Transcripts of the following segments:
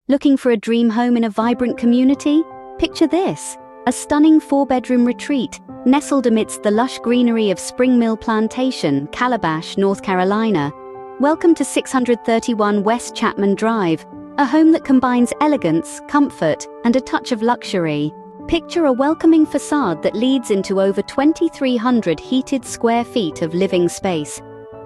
Looking for a dream home in a vibrant community? Picture this: a stunning 4-bedroom retreat nestled amidst the lush greenery of Spring Mill Plantation, Calabash, North Carolina. Welcome to 631 West Chatman Drive, a home that combines elegance, comfort, and a touch of luxury. Picture a welcoming facade that leads into over 2,300 heated square feet of living space.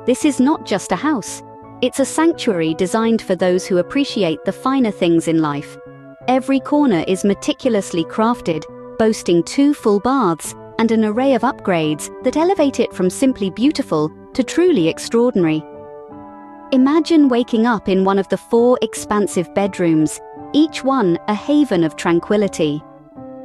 This is not just a house. It's a sanctuary designed for those who appreciate the finer things in life. Every corner is meticulously crafted, boasting 2 full baths and an array of upgrades that elevate it from simply beautiful to truly extraordinary. Imagine waking up in one of the 4 expansive bedrooms, each one a haven of tranquility.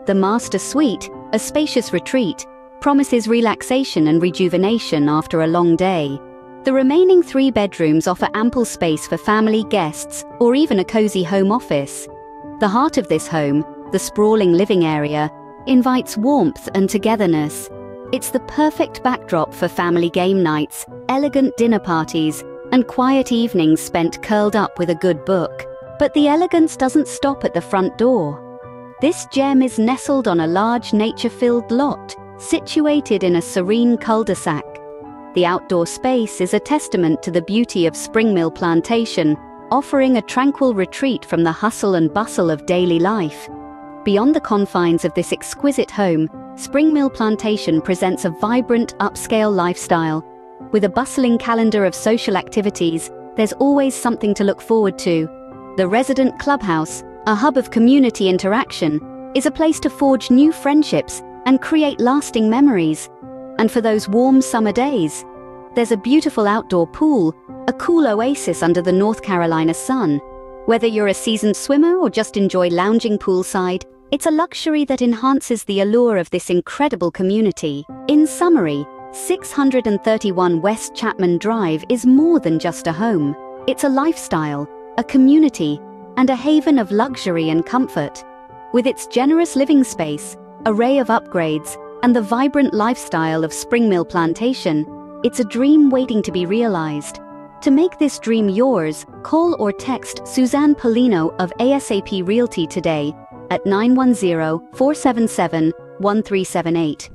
The master suite, a spacious retreat, promises relaxation and rejuvenation after a long day. The remaining 3 bedrooms offer ample space for family, guests, or even a cozy home office. The heart of this home, the sprawling living area, invites warmth and togetherness. It's the perfect backdrop for family game nights, elegant dinner parties, and quiet evenings spent curled up with a good book. But the elegance doesn't stop at the front door. This gem is nestled on a large nature-filled lot, situated in a serene cul-de-sac. The outdoor space is a testament to the beauty of Spring Mill Plantation, offering a tranquil retreat from the hustle and bustle of daily life. Beyond the confines of this exquisite home, Spring Mill Plantation presents a vibrant, upscale lifestyle. With a bustling calendar of social activities, there's always something to look forward to. The resident clubhouse, a hub of community interaction, is a place to forge new friendships and create lasting memories. And for those warm summer days, there's a beautiful outdoor pool, a cool oasis under the North Carolina sun. Whether you're a seasoned swimmer or just enjoy lounging poolside, it's a luxury that enhances the allure of this incredible community. In summary, 631 West Chatman Drive is more than just a home. It's a lifestyle, a community, and a haven of luxury and comfort. With its generous living space, array of upgrades, and the vibrant lifestyle of Spring Mill Plantation, it's a dream waiting to be realized. To make this dream yours, call or text Suzanne Polino of ASAP Realty today at 910-477-1378.